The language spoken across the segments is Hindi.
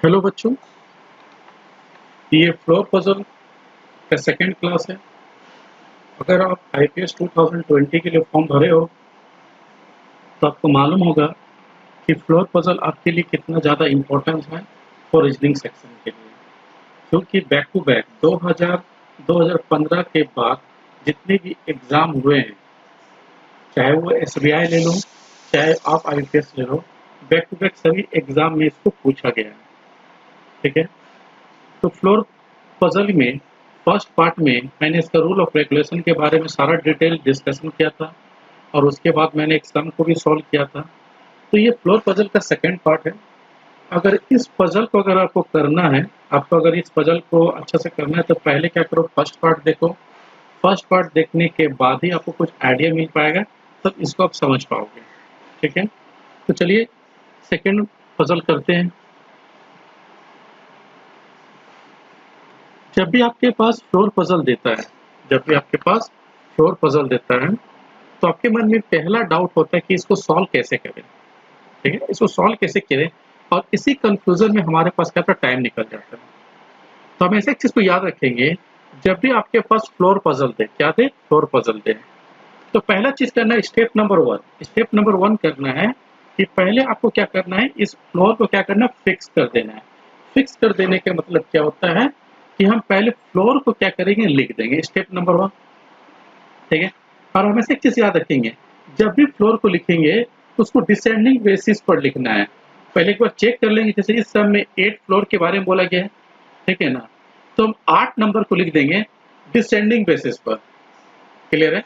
हेलो बच्चों, ये फ्लोर पजल का सेकंड क्लास है। अगर आप आईपीएस 2020 के लिए फॉर्म भरे हो तो आपको मालूम होगा कि फ्लोर पजल आपके लिए कितना ज़्यादा इम्पोर्टेंस है फॉर रीजनिंग सेक्शन के लिए, क्योंकि बैक टू बैक 2015 के बाद जितने भी एग्ज़ाम हुए हैं, चाहे वो एसबीआई ले लो, चाहे आप आईपीएस ले लो, बैक टू बैक सभी एग्ज़ाम में इसको पूछा गया है। ठीक है, तो फ्लोर पजल में फर्स्ट पार्ट में मैंने इसका रूल ऑफ रेगुलेशन के बारे में सारा डिटेल डिस्कशन किया था और उसके बाद मैंने एक सम को भी सॉल्व किया था। तो ये फ्लोर पजल का सेकंड पार्ट है। अगर इस पजल को अगर आपको करना है, आपको अगर इस पजल को अच्छे से करना है तो पहले क्या करो, फर्स्ट पार्ट देखो। फर्स्ट पार्ट देखने के बाद ही आपको कुछ आइडिया मिल पाएगा, तब इसको आप समझ पाओगे। ठीक है, तो चलिए सेकंड पजल करते हैं। जब भी आपके पास फ्लोर पजल देता है, जब भी आपके पास फ्लोर पजल देता है तो आपके मन में पहला डाउट होता है कि इसको सॉल्व कैसे करें। ठीक है, इसको सॉल्व कैसे करें, और इसी कंफ्यूजन में हमारे पास क्या था, टाइम निकल जाता है। तो हम ऐसे एक चीज को याद रखेंगे, जब भी आपके पास फ्लोर पजल दे, क्या दे, फ्लोर पजल दे, तो पहला चीज करना है, स्टेप नंबर वन करना है कि पहले आपको क्या करना है, इस फ्लोर को क्या करना है, फिक्स कर देना है। फिक्स कर देने का मतलब क्या होता है कि हम पहले फ्लोर को क्या करेंगे, लिख देंगे, स्टेप नंबर वन। ठीक है, और हमेशा एक चीज याद रखेंगे, जब भी फ्लोर को लिखेंगे तो उसको डिसेंडिंग बेसिस पर लिखना है। पहले एक बार चेक कर लेंगे, जैसे इस सब में 8 फ्लोर के बारे में बोला गया है, ठीक है ना, तो हम 8 नंबर को लिख देंगे डिसेंडिंग बेसिस पर। क्लियर है?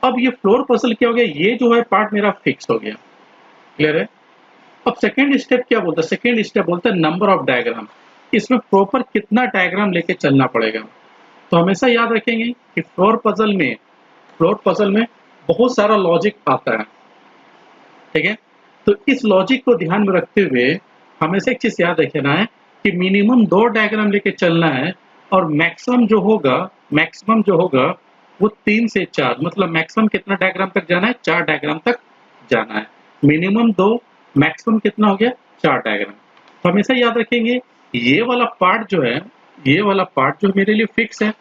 अब ये फ्लोर पजल क्या हो गया, ये जो है पार्ट मेरा फिक्स हो गया। क्लियर है? अब सेकेंड स्टेप क्या बोलता है, सेकेंड स्टेप बोलता है नंबर ऑफ डायग्राम। इसमें प्रॉपर कितना डायग्राम लेके चलना पड़ेगा। तो हमेशा याद रखेंगे कि फ्लोर पजल में बहुत सारा लॉजिक आता है। ठीक है, तो इस लॉजिक को ध्यान में रखते हुए हमेशा एक चीज याद रखना है कि मिनिमम 2 डायग्राम लेके चलना है, और मैक्सिमम जो होगा वो 3 से 4, मतलब मैक्सिमम कितना डायग्राम तक जाना है, 4 डायग्राम तक जाना है। मिनिमम 2, मैक्सिमम कितना हो गया, 4 डायग्राम। तो हमेशा याद रखेंगे ये वाला पार्ट जो है, ये वाला पार्ट जो मेरे लिए फिक्स है।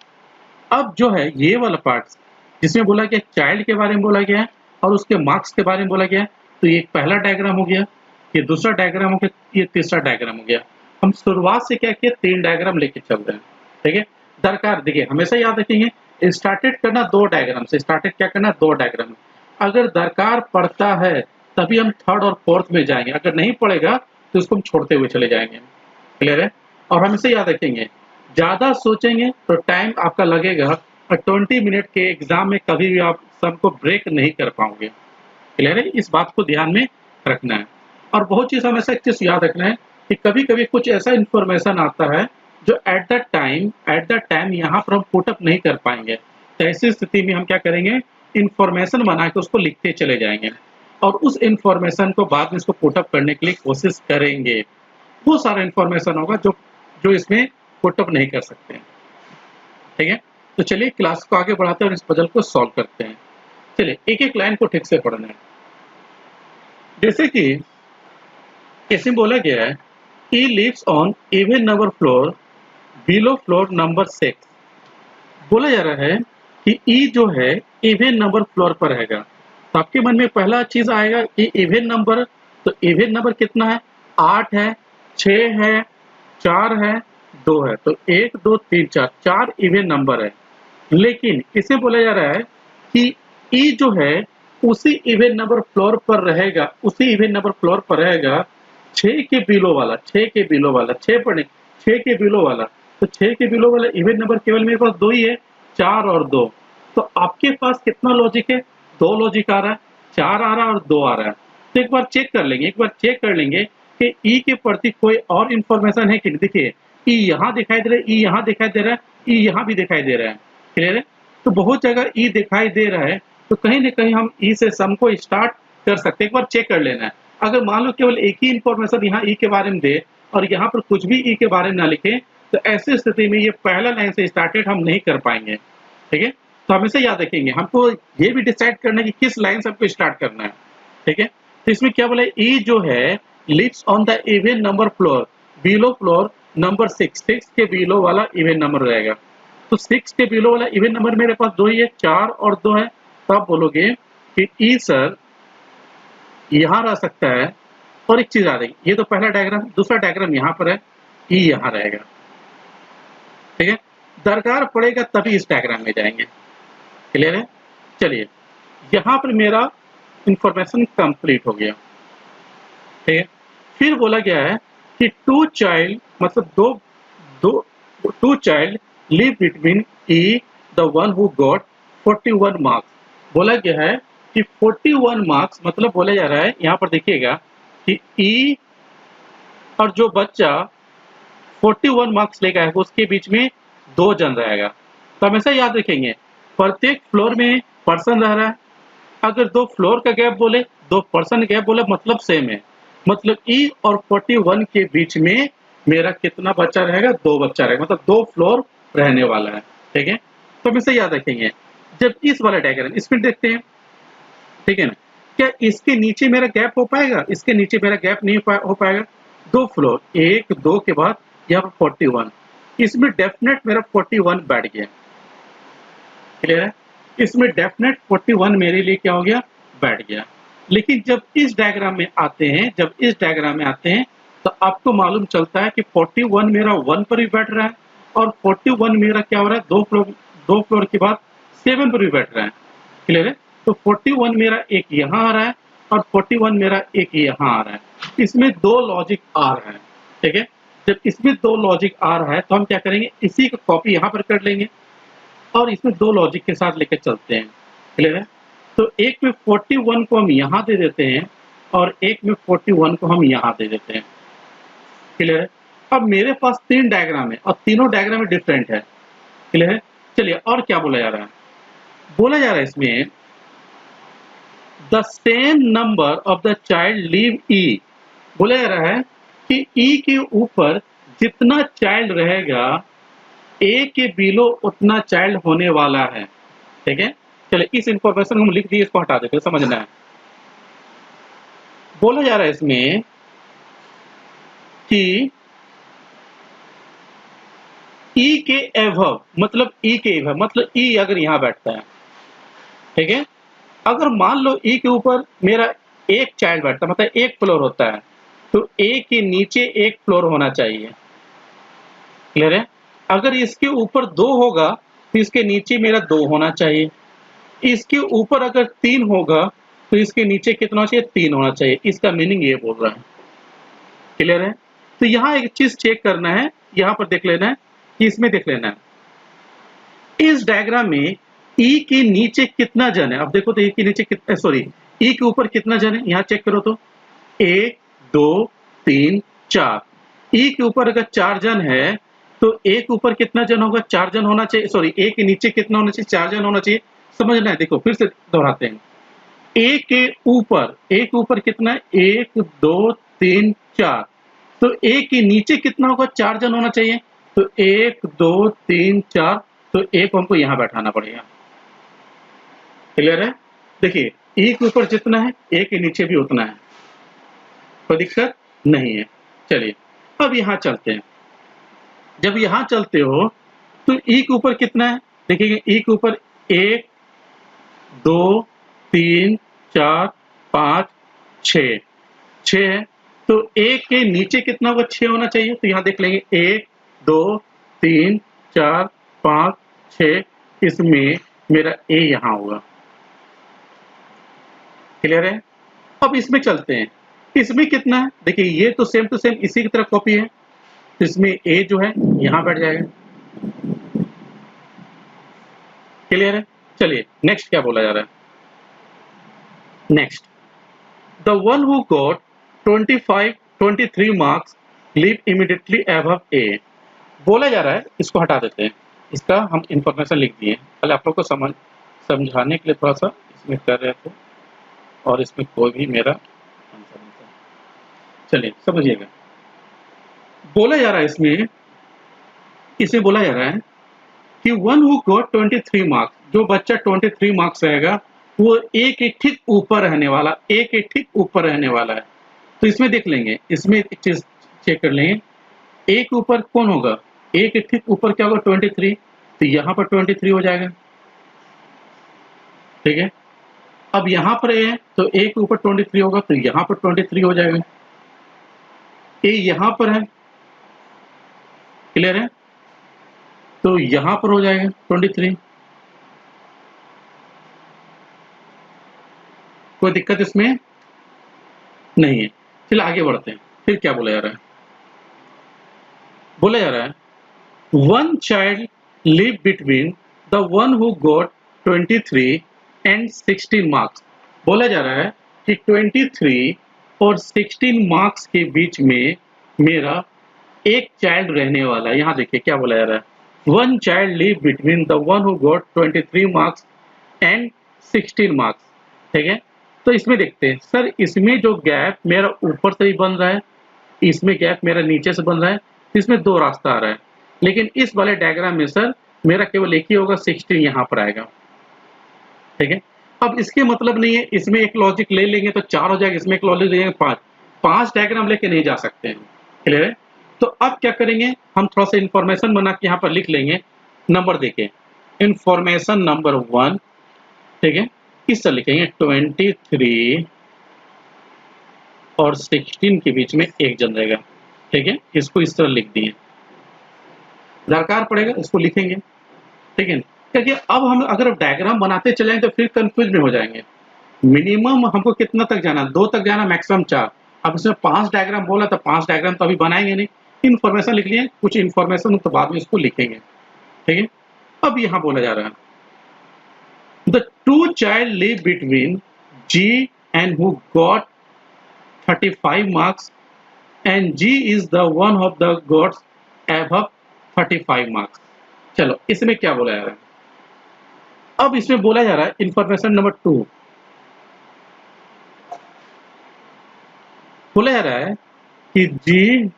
अब जो है ये वाला पार्ट जिसमें बोला गया चाइल्ड के बारे में बोला गया है और उसके मार्क्स के बारे में बोला गया है, तो ये पहला डायग्राम हो गया, ये दूसरा डायग्राम हो गया, ये तीसरा डायग्राम हो गया। हम शुरुआत से क्या किया, 3 डायग्राम लेके चल रहे हैं। ठीक है, दरकार देखिए हमेशा याद रखेंगे, स्टार्टेड करना 2 डायग्राम से, स्टार्टेड क्या करना, 2 डायग्राम। अगर दरकार पड़ता है तभी हम थर्ड और फोर्थ में जाएंगे, अगर नहीं पड़ेगा तो उसको हम छोड़ते हुए चले जाएंगे। क्लियर है? और हमेशा याद रखेंगे, ज्यादा सोचेंगे तो टाइम आपका लगेगा, और 20 मिनट के एग्जाम में कभी भी आप सबको ब्रेक नहीं कर पाओगे। क्लियर है? इस बात को ध्यान में रखना है। और बहुत चीज हमेशा एक चीज याद रखना है कि कभी कभी कुछ ऐसा इंफॉर्मेशन आता है जो एट द टाइम यहाँ पर हम पुटअप नहीं कर पाएंगे। तो ऐसी स्थिति में हम क्या करेंगे, इंफॉर्मेशन बना के उसको लिखते चले जाएंगे, और उस इंफॉर्मेशन को बाद में इसको पुटअप करने के लिए कोशिश करेंगे। वो सारा इंफॉर्मेशन होगा जो जो इसमें पुटअप नहीं कर सकते हैं। ठीक है, तो चलिए क्लास को आगे बढ़ाते हैं और इस पजल को सॉल्व करते हैं। चलिए एक एक लाइन को ठीक से पढ़ना है। जैसे कि इसमें बोला गया है, E lives on even number floor below floor number 6। बोला जा रहा है कि ई जो है इवन नंबर फ्लोर पर रहेगा। तो आपके मन में पहला चीज आएगा कि इवन नंबर, तो इवन नंबर कितना है, 8 है, 6 है, 4 है, 2 है। तो 1 2 3 4, 4 इवन नंबर है। लेकिन इसे बोला जा रहा है कि ई जो है उसी इवन नंबर फ्लोर पर रहेगा, उसी इवन नंबर फ्लोर पर रहेगा 6 के बिलो वाला, 6 के बिलो वाला, 6 पर नहीं, 6 के बिलो वाला। तो 6 के बिलो वाला इवन नंबर केवल मेरे पास 2 ही है, 4 और 2। तो आपके पास कितना लॉजिक है, 2 लॉजिक आ रहा है, 4 आ रहा है और 2 आ रहा है। तो एक बार चेक कर लेंगे कि ई के प्रति कोई और इंफॉर्मेशन है कि नहीं। देखिए ई यहाँ दिखाई दे रहा है, ई यहाँ दिखाई दे रहा है, ई यहाँ भी दिखाई दे रहा है। क्लियर है? तो बहुत जगह ई दिखाई दे रहा है, तो कहीं ना कहीं हम ई से सम को स्टार्ट कर सकते हैं। एक बार चेक कर लेना है। अगर मान लो केवल एक ही इंफॉर्मेशन यहाँ ई के बारे में दे और यहाँ पर कुछ भी ई के बारे में ना लिखे, तो ऐसी स्थिति में ये पहला लाइन से स्टार्टेड हम नहीं कर पाएंगे। ठीक है, तो हमेशा याद रखेंगे, हमको ये भी डिसाइड करना है कि किस लाइन से हमको स्टार्ट करना है। ठीक है, तो इसमें क्या बोला, ई जो है lives on the even number floor below floor number 6 के बिलो वाला इवन नंबर रहेगा। तो 6 के बिलो वाला इवन नंबर मेरे पास 2 ही है, 4 और 2 है। तो आप बोलोगे कि ई सर यहाँ रह सकता है। और एक चीज आ रही, ये तो पहला डायग्राम, दूसरा डायग्राम यहाँ पर है, ई यहाँ रहेगा। ठीक है, दरकार पड़ेगा तभी इस डायग्राम में जाएंगे। क्लियर है? चलिए, यहाँ पर मेरा इंफॉर्मेशन कंप्लीट हो गया। ठीक है, फिर बोला गया है कि टू चाइल्ड, मतलब two child live between E the one who got 41 marks. बोला गया है कि 41 मार्क्स मतलब बोला जा रहा है, यहाँ पर देखिएगा कि ई और जो बच्चा 41 मार्क्स लेगा है उसके बीच में 2 जन रहेगा। तो हमेशा याद रखेंगे, प्रत्येक फ्लोर में पर्सन रह रहा है। अगर 2 फ्लोर का गैप बोले, 2 पर्सन गैप बोले, मतलब सेम है। मतलब ई और 41 के बीच में मेरा कितना बच्चा रहेगा? 2 बच्चा रहेगा, मतलब 2 फ्लोर रहने वाला है। ठीक है, तो हमेशा याद रखेंगे। जब इस वाला डायग्राम इसमें देखते हैं, ठीक है ना, क्या इसके नीचे मेरा गैप हो पाएगा? इसके नीचे मेरा गैप नहीं हो पाएगा। 2 फ्लोर, 1 2 के बाद यहाँ पर 41, इसमें डेफिनेट मेरा 41 बैठ गया। क्लियर है? इसमें डेफिनेट 41 मेरे लिए क्या हो गया? बैठ गया। लेकिन जब इस डायग्राम में आते हैं, तो आपको मालूम चलता है कि 41 मेरा 1 पर भी बैठ रहा है और 41 मेरा क्या हो रहा है? 2 फ्लोर के बाद 7 पर भी बैठ रहा है। क्लियर है? तो 41 मेरा एक यहाँ आ रहा है और 41 मेरा एक यहाँ आ रहा है। इसमें 2 लॉजिक आ रहा है। ठीक है, जब इसमें 2 लॉजिक आ रहा है तो हम क्या करेंगे? इसी का कॉपी यहाँ पर कर लेंगे और इसमें 2 लॉजिक के साथ लेकर चलते हैं। क्लियर है? तो एक में 41 को हम यहाँ दे देते हैं और एक में 41 को हम यहाँ दे देते हैं। क्लियर है? अब मेरे पास 3 डायग्राम है और तीनों डायग्राम डिफरेंट है। क्लियर है? चलिए, और क्या बोला जा रहा है? बोला जा रहा है इसमें the same number of the child live E. बोला जा रहा है कि ई के ऊपर जितना चाइल्ड रहेगा, ए के बिलो उतना चाइल्ड होने वाला है। ठीक है, चलिए इस इंफॉर्मेशन को हम लिख दिए, इसको हटा देते हैं, समझना है। बोला जा रहा है इसमें कि ई के एवव, मतलब ई के एवव मतलब ई अगर यहां बैठता है, ठीक है, अगर मान लो ई के ऊपर मेरा एक चाइल्ड बैठता है, मतलब एक फ्लोर होता है, तो ए के नीचे एक फ्लोर होना चाहिए। क्लियर है? अगर इसके ऊपर 2 होगा तो इसके नीचे मेरा 2 होना चाहिए। इसके ऊपर अगर 3 होगा तो इसके नीचे कितना चाहिए? 3 होना चाहिए। इसका मीनिंग ये बोल रहा है। क्लियर है? तो यहाँ एक चीज चेक करना है, यहाँ पर देख लेना है कि इसमें देख लेना है इस डायग्राम में ई के नीचे कितना जन है। अब देखो तो ई के नीचे कितना, सॉरी, ई के ऊपर कितना जन है, यहाँ चेक करो तो 1 2 3 4। ई के ऊपर अगर 4 जन है तो ए के ऊपर कितना जन होगा? 4 जन होना चाहिए। सॉरी, ए के नीचे कितना होना चाहिए? 4 जन होना चाहिए। समझना है, देखो फिर से दोहराते हैं। ए के ऊपर कितना है? 1 2 3 4। तो ए के नीचे कितना होगा? 4 जन होना चाहिए। तो 1 2 3 4, तो ए को हमको यहाँ बैठाना पड़ेगा। क्लियर है? देखिए, ए के ऊपर जितना है ए के नीचे भी उतना है, कोई दिक्कत नहीं है। चलिए, अब यहाँ चलते हैं। जब यहाँ चलते हो तो ई के ऊपर कितना है? देखिए, ई के ऊपर 1 2 3 4 5 6 है। तो ए के नीचे कितना होगा? 6 होना चाहिए। तो यहाँ देख लेंगे 1 2 3 4 5 6, इसमें मेरा ए यहाँ होगा। क्लियर है? अब इसमें चलते हैं। इसमें कितना है? देखिए, ये तो सेम टू सेम इसी की तरफ कॉपी है, तो इसमें ए जो है यहाँ बैठ जाएगा। क्लियर है? चलिए, नेक्स्ट क्या बोला जा रहा है? Next, the one who got 23 marks live immediately above A. बोला जा रहा है, इसको हटा देते हैं, इसका हम इंफॉर्मेशन लिख दिए। पहले आप लोग को समझाने के लिए थोड़ा सा इसमें कर रहे थे और इसमें कोई भी मेरा आंसर नहीं था। चलिए समझिएगा। बोला जा रहा है इसमें बोला जा रहा है कि वन हु गॉट 23 मार्क्स, जो बच्चा 23 मार्क्स रहेगा वो ए के ठीक ऊपर रहने वाला, ए के ठीक ऊपर रहने वाला है। तो इसमें देख लेंगे, इसमें एक चीज चेक कर लेंगे ए के ऊपर कौन होगा, ए के ठीक ऊपर क्या होगा 23, तो यहाँ पर 23 हो जाएगा, ठीक है। अब यहाँ पर ए है तो ए के ऊपर 23 होगा तो यहाँ पर 23 हो जाएगा, ए यहाँ पर है, क्लियर है, तो यहाँ पर हो जाएगा 23। कोई दिक्कत इसमें नहीं है। चलिए आगे बढ़ते हैं। फिर क्या बोला जा रहा है, बोला जा रहा है one child live between the one who got 23 and 16 marks. बोला जा रहा है कि 23 और 16 मार्क्स के बीच में मेरा एक चाइल्ड रहने वाला है। यहाँ देखिए क्या बोला जा रहा है, one child live between the one who got 23 marks and 16 marks, ठीक है। तो इसमें देखते हैं सर, इसमें जो गैप मेरा ऊपर से ही बन रहा है, इसमें गैप मेरा नीचे से बन रहा है, तो इसमें दो रास्ता आ रहा है। लेकिन इस वाले डायग्राम में सर मेरा केवल एक ही होगा, 16 यहाँ पर आएगा, ठीक है। अब इसके मतलब नहीं है इसमें एक लॉजिक ले लेंगे तो 4 हो जाएगा, इसमें एक लॉजिक ले लेंगे 5, 5 डायग्राम लेके नहीं जा सकते हैं, क्लियर है। तो अब क्या करेंगे, हम थोड़ा सा इंफॉर्मेशन बना के यहाँ पर लिख लेंगे, नंबर देके इंफॉर्मेशन नंबर 1, ठीक है। इस तरह लिखेंगे 23 और 16 के बीच में एक जन रहेगा, ठीक है। इसको इस तरह लिख दिए, दरकार पड़ेगा इसको लिखेंगे, ठीक है। क्योंकि अब हम अगर डायग्राम बनाते चलेंगे तो फिर कंफ्यूज में हो जाएंगे। मिनिमम हमको कितना तक जाना, 2 तक जाना, मैक्सिमम 4। अब इसमें 5 डायग्राम बोला तो 5 डायग्राम तो अभी बनाएंगे नहीं, इन्फॉर्मेशन लिख लिए, कुछ इन्फॉर्मेशन तो बाद में इसको लिखेंगे, ठीक है। अब यहाँ बोला जा रहा है the two child live between G and who got 35 marks and G is the one of the gods above 35 marks. चलो इसमें क्या बोला जा रहा है, अब इसमें बोला जा रहा है इंफॉर्मेशन नंबर 2, बोला जा रहा है कि जी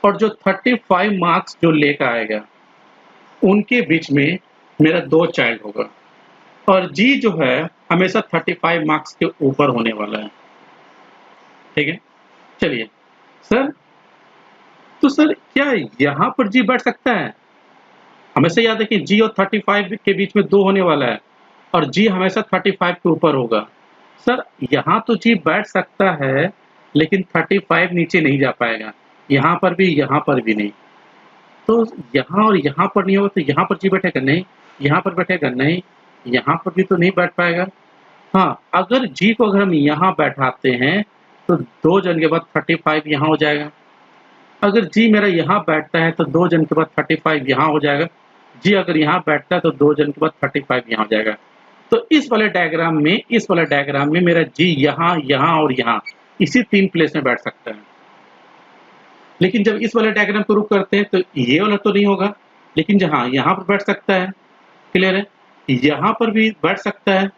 और जो 35 मार्क्स जो लेकर आएगा उनके बीच में मेरा 2 चाइल्ड होगा, और जी जो है हमेशा 35 मार्क्स के ऊपर होने वाला है, ठीक है। चलिए सर, तो सर क्या यहाँ पर जी बैठ सकता है, हमेशा याद है कि जी और 35 के बीच में 2 होने वाला है और जी हमेशा 35 के ऊपर होगा। सर यहाँ तो जी बैठ सकता है लेकिन 35 नीचे नहीं जा पाएगा, यहाँ पर भी नहीं, तो यहाँ और यहाँ पर नहीं होगा तो यहाँ पर जी बैठेगा नहीं, यहाँ पर बैठेगा नहीं, यहाँ पर भी तो नहीं बैठ पाएगा। हाँ, अगर जी को अगर हम यहाँ बैठाते हैं तो 2 जन के बाद 35 यहाँ हो जाएगा, अगर जी मेरा यहाँ बैठता है तो 2 जन के बाद 35 यहाँ हो जाएगा, जी अगर यहाँ बैठता है तो 2 जन के बाद 35 यहाँ हो जाएगा। तो इस वाले डायग्राम में मेरा जी यहाँ, यहाँ और यहाँ इसी 3 प्लेस में बैठ सकता है। लेकिन जब इस वाले डायग्राम को रुक करते हैं तो ये वाला तो नहीं होगा, लेकिन जहाँ यहाँ पर बैठ सकता है, क्लियर है, यहाँ पर भी बैठ सकता है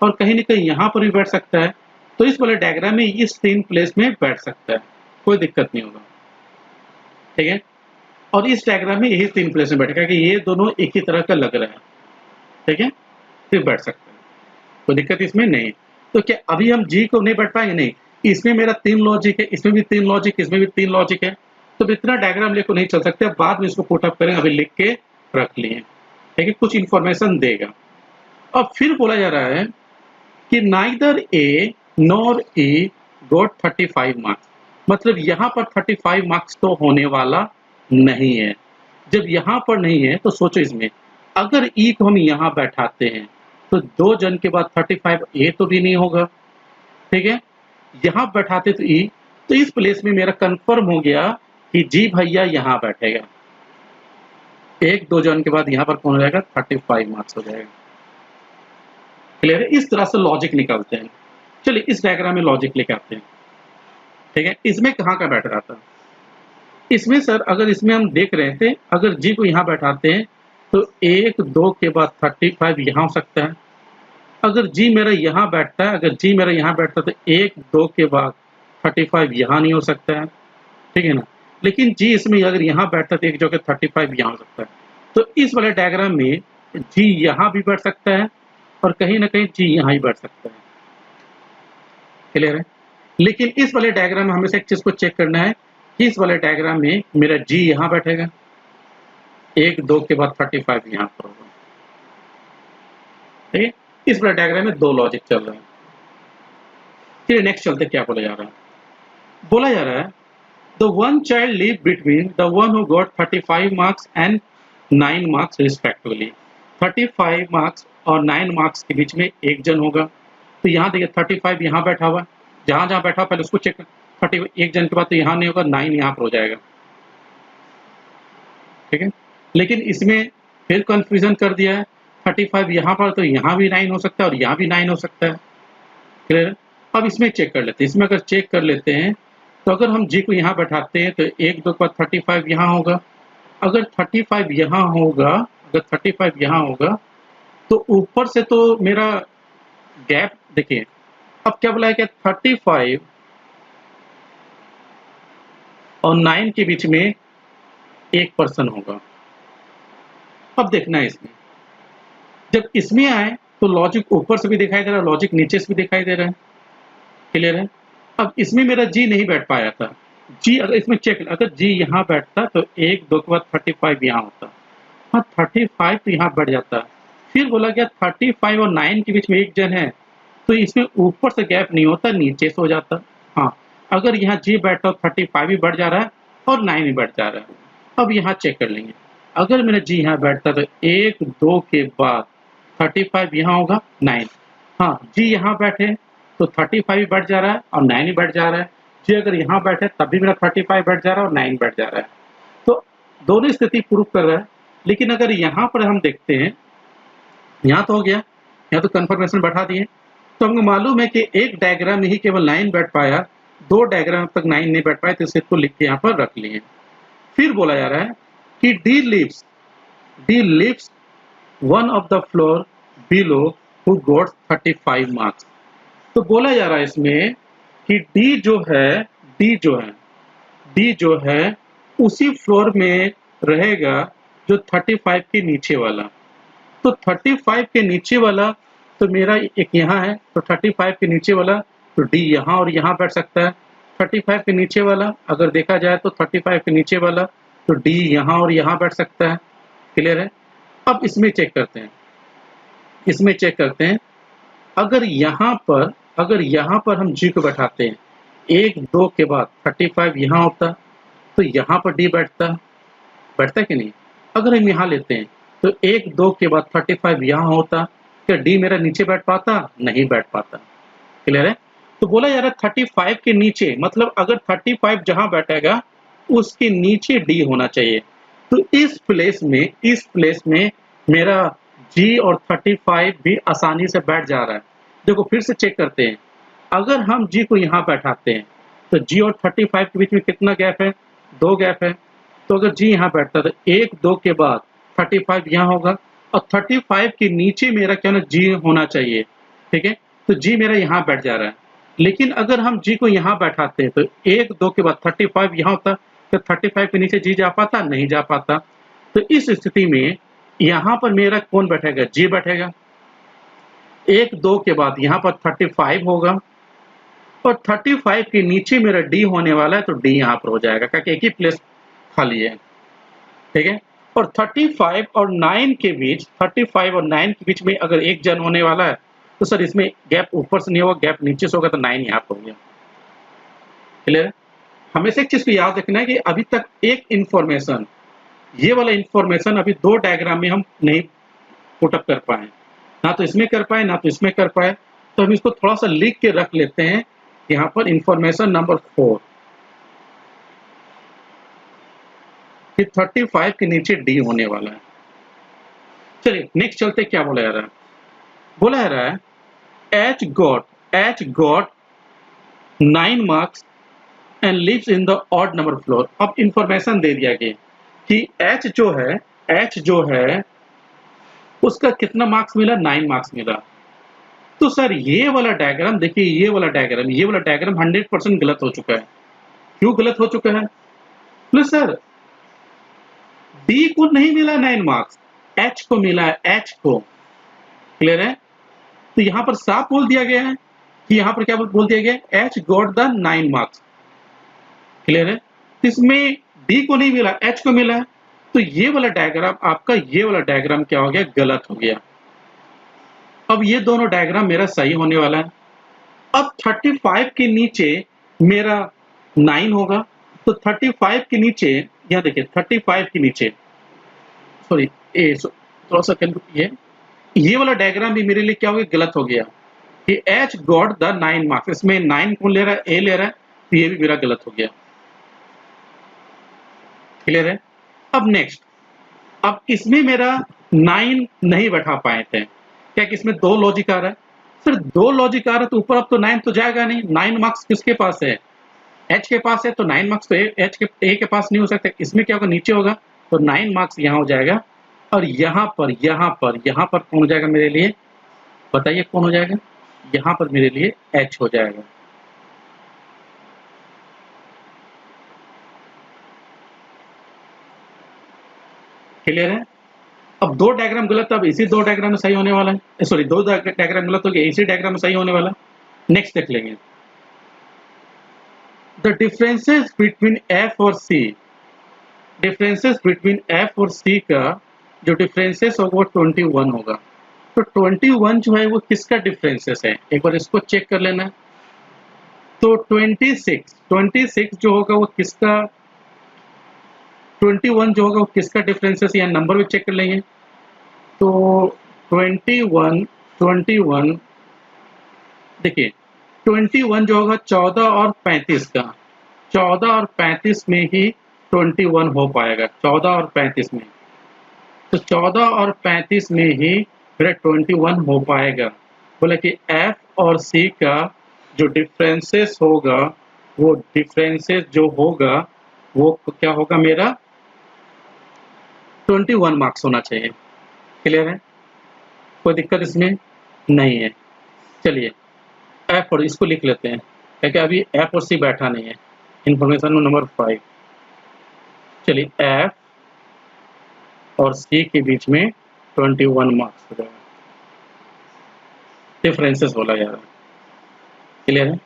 और कहीं ना कहीं यहाँ पर भी बैठ सकता है। तो इस वाले डायग्राम में इस 3 प्लेस में बैठ सकता है, कोई दिक्कत नहीं होगा, ठीक है। और इस डायग्राम में यही 3 प्लेस में बैठेगा कि ये दोनों एक ही तरह का लग रहा है, ठीक है, फिर बैठ सकता है, कोई दिक्कत इसमें नहीं। तो क्या अभी हम जी को नहीं बैठ पाएंगे, नहीं, इसमें मेरा 3 लॉजिक है, इसमें भी 3 लॉजिक, इसमें भी 3 लॉजिक है, तो इतना डायग्राम लेकर नहीं चल सकते, बाद में इसको पुटअप करेंगे, अभी लिख के रख लिए, ठीक है, कुछ इंफॉर्मेशन देगा। अब फिर बोला जा रहा है कि नाइदर ए नॉर ई गॉट 35 मार्क्स, मतलब यहाँ पर 35 मार्क्स तो होने वाला नहीं है। जब यहाँ पर नहीं है तो सोचो इसमें अगर ई को हम यहाँ बैठाते हैं तो 2 जन के बाद 35 ए तो भी नहीं होगा, ठीक है। यहाँ बैठाते तो ई, तो इस प्लेस में मेरा कंफर्म हो गया कि जी भैया यहाँ बैठेगा, 1-2 जन के बाद यहाँ पर कौन हो जाएगा, 35 मार्क्स हो जाएगा, क्लियर है। इस तरह से लॉजिक निकालते हैं। चलिए इस डायग्राम में लॉजिक लेके आते हैं, ठीक है। इसमें कहाँ का बैठ रहा था, इसमें सर अगर इसमें हम देख रहे थे अगर जी को यहाँ बैठाते हैं तो 1-2 के बाद 35 यहाँ हो सकता है, अगर जी मेरा यहाँ बैठता है, अगर जी मेरा यहाँ बैठता है तो 1-2 के बाद 35 यहाँ नहीं हो सकता है, ठीक है ना। लेकिन जी इसमें अगर यहाँ बैठता है तो एक जगह 35 यहाँ हो सकता है। तो इस वाले डायग्राम में जी यहाँ भी बैठ सकता है और कहीं ना कहीं जी यहाँ ही बैठ सकता है, क्लियर है। लेकिन इस वाले डायग्राम में हमेशा एक चीज को चेक करना है इस वाले डायग्राम में मेरा जी यहाँ बैठेगा, 1 2 के बाद 35 यहाँ पर होगा। ठीक है, इस वाले डायग्राम में 2 लॉजिक चल रहा है। फिर नेक्स्ट चलते क्या बोला जा रहा है। बोला जा रहा है the one child live between the one who got 35 marks and 9 marks respectively. 35 marks और 9 मार्क्स के बीच में एक जन होगा। तो यहाँ देखिए 35 यहाँ बैठा हुआ, जहां जहां बैठा पहले उसको चेक। 30 एक जन के बाद तो यहाँ नहीं होगा, 9 यहाँ पर हो जाएगा। ठीक है, लेकिन इसमें फिर कंफ्यूजन कर दिया है। 35 यहाँ पर तो यहाँ भी 9 हो सकता है और यहाँ भी 9 हो सकता है। क्लियर? अब इसमें चेक कर लेते हैं। इसमें अगर चेक कर लेते हैं तो अगर हम जी को यहाँ बैठाते हैं तो 1 2 के बाद 35 यहाँ होगा। अगर 35 यहाँ होगा, अगर 35 यहाँ होगा तो ऊपर से तो मेरा गैप देखिए। अब क्या बोला है कि 35 और 9 के बीच में एक पर्सन होगा। अब देखना है इसमें, जब इसमें आए तो लॉजिक ऊपर से भी दिखाई दे रहा है, लॉजिक नीचे से भी दिखाई दे रहा है। क्लियर है? अब इसमें मेरा जी नहीं बैठ पाया था। जी अगर इसमें चेक, अगर जी यहाँ बैठता तो 1 2 के बाद 35 यहाँ होता। हाँ 35 तो यहाँ बैठ जाता। फिर बोला गया 35 और 9 के बीच में एक जन है तो इसमें ऊपर से गैप नहीं होता, नीचे से हो जाता। हाँ अगर यहाँ जी बैठता 35 भी बढ़ जा रहा है और 9 भी बढ़ जा रहा है। अब यहाँ चेक कर लेंगे, अगर मेरा जी यहाँ बैठता तो 1 2 के बाद 35 यहाँ होगा 9। हाँ जी यहाँ बैठे तो 35 भी बढ़ जा रहा है और 9 भी बढ़ जा रहा है। जी अगर यहाँ बैठे तब भी मेरा 35 बढ़ जा रहा है और 9 बढ़ जा रहा है। तो दोनों स्थिति प्रूव कर रहा है। लेकिन अगर यहाँ पर हम देखते हैं, यहाँ तो हो गया, यहाँ तो कन्फर्मेशन बैठा दिए। तो हमको मालूम है कि एक डायग्राम में ही केवल 9 बैठ पाया, 2 डायग्राम तक 9 नहीं बैठ पाए, तो इसको लिख के यहाँ पर रख लिए। फिर बोला जा रहा है कि D lives one of the floor below who got 35 marks. तो बोला जा रहा है इसमें कि डी जो है उसी फ्लोर में रहेगा जो 35 के नीचे वाला। तो 35 के नीचे वाला तो मेरा एक यहाँ है, तो 35 के नीचे वाला तो डी यहाँ और यहाँ बैठ सकता है। 35 के नीचे वाला अगर देखा जाए तो 35 के नीचे वाला तो डी यहाँ और यहाँ बैठ सकता है। क्लियर है? अब इसमें चेक करते हैं, अगर यहाँ पर हम जी को बैठाते हैं 1 2 के बाद 35 यहाँ होता तो यहाँ पर डी बैठता कि नहीं। अगर हम यहाँ लेते हैं तो 1 2 के बाद 35 यहाँ होता, क्या डी मेरा नीचे बैठ पाता? नहीं बैठ पाता। क्लियर है? तो बोला जा रहा है 35 के नीचे, मतलब अगर 35 जहां बैठेगा उसके नीचे डी होना चाहिए। तो इस प्लेस में मेरा जी और 35 भी आसानी से बैठ जा रहा है। देखो फिर से चेक करते हैं, अगर हम जी को यहाँ बैठाते हैं तो जी और 35 के बीच में कितना गैप है? 2 गैप है। तो अगर जी यहाँ बैठता तो 1 2 के बाद 35 यहाँ होगा और 35 के नीचे मेरा क्या ना जी होना चाहिए। ठीक है, तो जी मेरा यहाँ बैठ जा रहा है। लेकिन अगर हम जी को यहाँ बैठाते हैं तो 1 2 के बाद 35 यहाँ होता, तो 35 के नीचे जी जा पाता? नहीं जा पाता। तो इस स्थिति में यहाँ पर मेरा कौन बैठेगा? जी बैठेगा। 1 2 के बाद यहाँ पर 35 होगा और 35 के नीचे मेरा डी होने वाला है, तो डी यहाँ पर हो जाएगा क्योंकि एक ही प्लेस खाली है। ठीक है, और 35 और 9 के बीच में अगर एक जन होने वाला है तो सर इसमें गैप ऊपर से नहीं होगा, गैप नीचे से होगा, तो 9 यहाँ पर हो गया। क्लियर? हमेशा एक चीज को याद रखना है कि अभी तक एक इंफॉर्मेशन, ये वाला इंफॉर्मेशन अभी 2 डायग्राम में हम नहीं पुटअप कर पाए, ना तो इसमें कर पाए ना तो इसमें कर पाए। तो हम इसको थोड़ा सा लिख के रख लेते हैं यहाँ पर, इंफॉर्मेशन नंबर 4 कि 35 के नीचे डी होने वाला है। चलिए नेक्स्ट चलते, क्या बोला जा रहा है? बोला जा रहा है H got 9 marks and lives in the odd number floor। अब इंफॉर्मेशन दे दिया गया कि H जो है उसका कितना मार्क्स मिला? 9 मार्क्स मिला। तो सर ये वाला डायग्राम देखिए, ये वाला डायग्राम 100% गलत हो चुका है। क्यों गलत हो चुका है? बोले सर डी को नहीं मिला 9 मार्क्स, H को मिला है, H को। क्लियर है? तो यहाँ पर साफ बोल दिया गया है कि यहाँ पर क्या बोल दिया गया? H got the 9 marks. Clear है? इसमें डी को नहीं मिला, एच को मिला है, तो ये वाला डायग्राम आपका, ये वाला डायग्राम क्या हो गया, गलत हो गया। अब ये दोनों डायग्राम मेरा सही होने वाला है। अब 35 के नीचे मेरा 9 होगा, तो 35 के नीचे, यहाँ देखिए 35 के नीचे, सॉरी थोड़ा सा ये वाला डायग्राम भी मेरे लिए क्या हो गया, गलत हो गया कि एच गॉट द 9 मार्क्स, इसमें 9 कौन ले रहा है, ए ले रहा है, तो ये भी मेरा गलत हो गया। क्लियर है? अब नेक्स्ट, अब इसमें मेरा 9 नहीं बैठा पाए थे, क्या कि इसमें 2 लॉजिक आ रहा है, सर 2 लॉजिक आ रहा है तो ऊपर अब तो 9 तो जाएगा नहीं, 9 मार्क्स किसके पास है, एच के पास है, तो 9 मार्क्स तो एच के ए के पास नहीं हो सकता, इसमें क्या होगा, नीचे होगा, तो 9 मार्क्स यहाँ हो जाएगा, और यहाँ पर कौन हो जाएगा मेरे लिए, बताइए कौन हो जाएगा, यहाँ पर मेरे लिए एच हो जाएगा। क्लियर है? अब 2 डायग्राम गलत, अब इसी 2 डायग्राम में सही होने वाला है, सॉरी 2 डायग्राम गलत हो गया, इसी डायग्राम में सही होने वाला है। नेक्स्ट देख लेंगे, द डिफरेंसेस बिटवीन एफ और सी, डिफरेंसेस बिटवीन एफ और सी का जो डिफरेंसेस होगा वो 21 होगा, तो 21 जो है वो किसका डिफरेंसेस है, एक बार इसको चेक कर लेना। तो 26 जो होगा वो किसका, 21 जो होगा वो किसका डिफरेंसेस, या नंबर भी चेक कर लेंगे, तो 21 देखिए 21 जो होगा 14 और 35 का, 14 और 35 में ही 21 हो पाएगा, 14 और 35 में, तो 14 और 35 में ही मेरा 21 हो पाएगा। बोले कि एफ और सी का जो डिफरेंसेस होगा, वो डिफरेंसेस जो होगा वो क्या होगा, मेरा 21 मार्क्स होना चाहिए। क्लियर है? कोई दिक्कत इसमें नहीं है। चलिए एफ और इसको लिख लेते हैं, क्योंकि अभी एफ और सी बैठा नहीं है। इंफॉर्मेशन नंबर 5, चलिए एफ और सी के बीच में 21 मार्क्स हो जाएगा, डिफरेंसेस बोला जा रहा है। क्लियर है?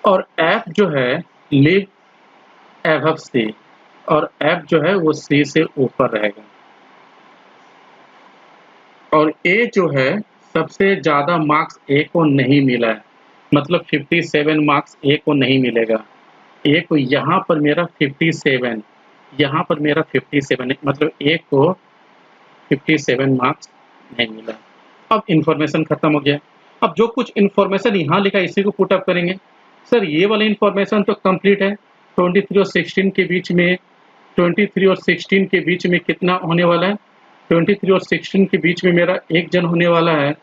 और एफ जो है लिव एबव सी, और एफ जो है वो सी से ऊपर रहेगा, और ए जो है सबसे ज़्यादा मार्क्स ए को नहीं मिला है, मतलब 57 मार्क्स ए को नहीं मिलेगा। ए को यहाँ पर मेरा 57, यहाँ पर मेरा 57 है, मतलब ए को 57 मार्क्स नहीं मिला। अब इन्फॉर्मेशन खत्म हो गया। अब जो कुछ इन्फॉर्मेशन यहाँ लिखा है इसी को पुट अप करेंगे। सर ये वाला इन्फॉर्मेशन तो कंप्लीट है, 23 और 16 के बीच में, 23 और 16 के बीच में कितना होने वाला है, 23 और 16 के बीच में मेरा एक जन होने वाला है,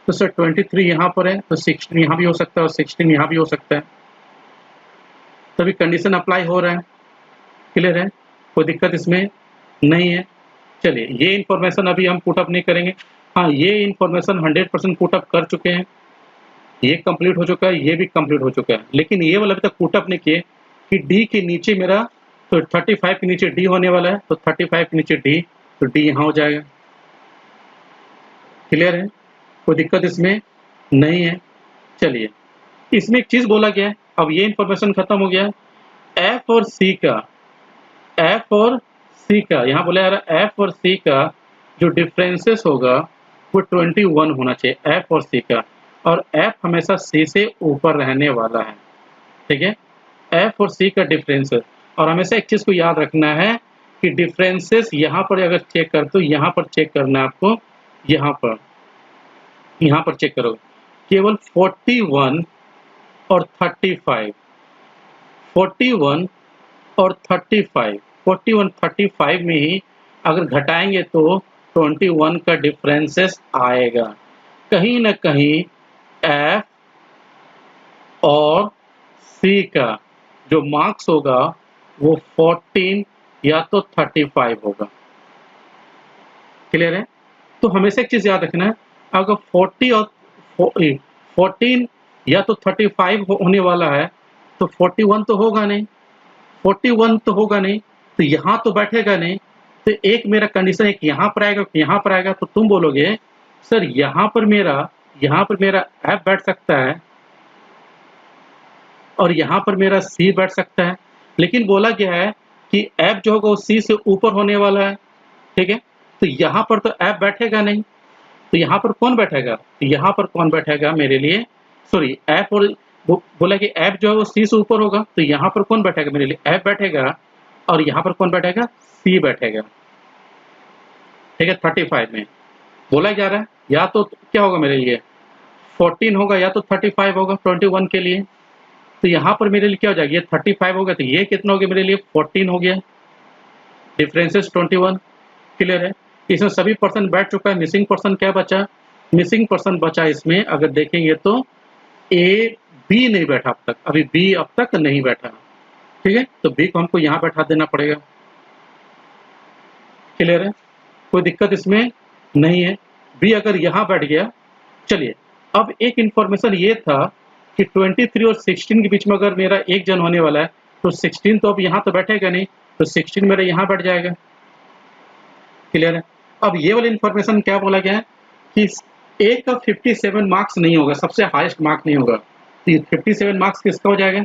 तो सर 23 यहाँ पर है, तो 16 यहाँ भी हो सकता है और 16 यहाँ भी हो सकता है, तभी कंडीशन अप्लाई हो रहा है। क्लियर है? कोई दिक्कत इसमें नहीं है। चलिए ये इन्फॉर्मेशन अभी हम पुटअप नहीं करेंगे। हाँ ये इन्फॉर्मेशन 100% पुटअप कर चुके हैं, ये कंप्लीट हो चुका है, ये भी कंप्लीट हो चुका है, लेकिन ये वाला अभी तक पुटअप नहीं किए कि डी के नीचे मेरा, तो 35 के नीचे डी होने वाला है, तो 35 के नीचे डी, तो डी यहाँ हो जाएगा। क्लियर है? कोई दिक्कत इसमें नहीं है। चलिए इसमें एक चीज़ बोला गया है, अब ये इन्फॉर्मेशन खत्म हो गया। एफ और सी का, एफ और सी का यहाँ बोला जा रहा है, एफ और सी का जो डिफरेंसेस होगा वो 21 होना चाहिए, एफ और सी का, और एफ हमेशा सी से ऊपर रहने वाला है। ठीक है? एफ और सी का डिफरेंसेस, और हमेशा एक चीज़ को याद रखना है कि डिफरेंसेस यहाँ पर अगर चेक कर, तो यहाँ पर चेक करना है आपको, यहाँ पर चेक करो, केवल 41 और 35, 41 और 35, 41 35 में ही अगर घटाएंगे तो 21 का डिफरेंसेस आएगा। कहीं ना कहीं एफ और सी का जो मार्क्स होगा वो 14 या तो 35 होगा। क्लियर है? तो हमेशा एक चीज़ याद रखना है, अगर 40 और 14 या तो 35 होने वाला है, तो 41 तो होगा नहीं, 41 तो होगा नहीं, तो यहाँ तो बैठेगा नहीं, तो एक मेरा कंडीशन एक यहाँ पर आएगा, यहाँ पर आएगा, तो तुम बोलोगे सर यहाँ पर मेरा एफ बैठ सकता है और यहाँ पर मेरा सी बैठ सकता है, लेकिन बोला गया है कि एफ जो होगा वो सी से ऊपर होने वाला है, ठीक है। तो यहाँ पर तो एफ बैठेगा नहीं, तो यहाँ पर कौन बैठेगा, तो यहाँ पर कौन बैठेगा मेरे लिए, सॉरी एफ, और बोला कि एफ जो है वो सी से ऊपर होगा, तो यहाँ पर कौन बैठेगा मेरे लिए, एफ बैठेगा, और यहाँ पर कौन बैठेगा, सी बैठेगा, ठीक है। 35 में बोला जा रहा है या तो क्या होगा मेरे लिए 14 होगा या तो 35 होगा 21 के लिए। तो यहाँ पर मेरे लिए क्या हो जाएगा, ये 35 हो गया, तो ये कितना हो गया मेरे लिए 14 हो गया, डिफरेंसेस 21। क्लियर है। इसमें सभी पर्सन बैठ चुका है, मिसिंग पर्सन क्या बचा, मिसिंग पर्सन बचा इसमें अगर देखेंगे तो ए बी नहीं बैठा अब तक, अभी बी अब तक नहीं बैठा, ठीक है। तो बी को हमको यहाँ बैठा देना पड़ेगा। क्लियर है, कोई दिक्कत इसमें नहीं है। बी अगर यहाँ बैठ गया, चलिए अब एक इंफॉर्मेशन ये था कि 23 और 16 के बीच में अगर मेरा एक जन होने वाला है तो 16 तो अब यहाँ तो बैठेगा नहीं, तो 16 मेरा यहाँ बैठ जाएगा। क्लियर है। अब ये वाली इंफॉर्मेशन क्या बोला गया है कि ए का 57 मार्क्स नहीं होगा, सबसे हाईएस्ट मार्क नहीं होगा, तो 57 मार्क्स किसका हो जाएगा,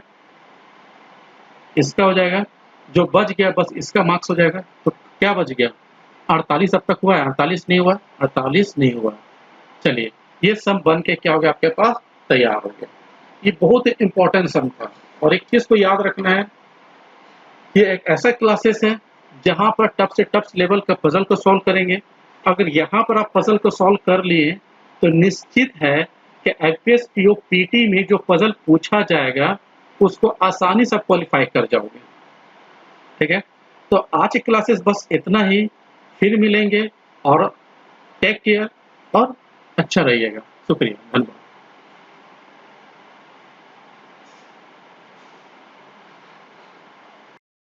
इसका हो जाएगा। जो बच गया बस इसका मार्क्स हो जाएगा। तो क्या बच गया, 48 अब तक हुआ है, 48 नहीं हुआ, 48 नहीं हुआ। चलिए ये सम बन के क्या हो गया आपके पास तैयार हो गया। ये बहुत इंपॉर्टेंट सम था। और एक चीज को याद रखना है, ये एक ऐसा क्लासेस है जहां पर टफ से टफ लेवल का पजल को सॉल्व करेंगे। अगर यहाँ पर आप पजल को सॉल्व कर लिए तो निश्चित है कि एफपीएस पीओ पीटी में जो पजल पूछा जाएगा उसको आसानी से क्वालिफाई कर जाओगे, ठीक है। तो आज की क्लासेस बस इतना ही, फिर मिलेंगे, और टेक केयर और अच्छा रहिएगा। शुक्रिया, धन्यवाद।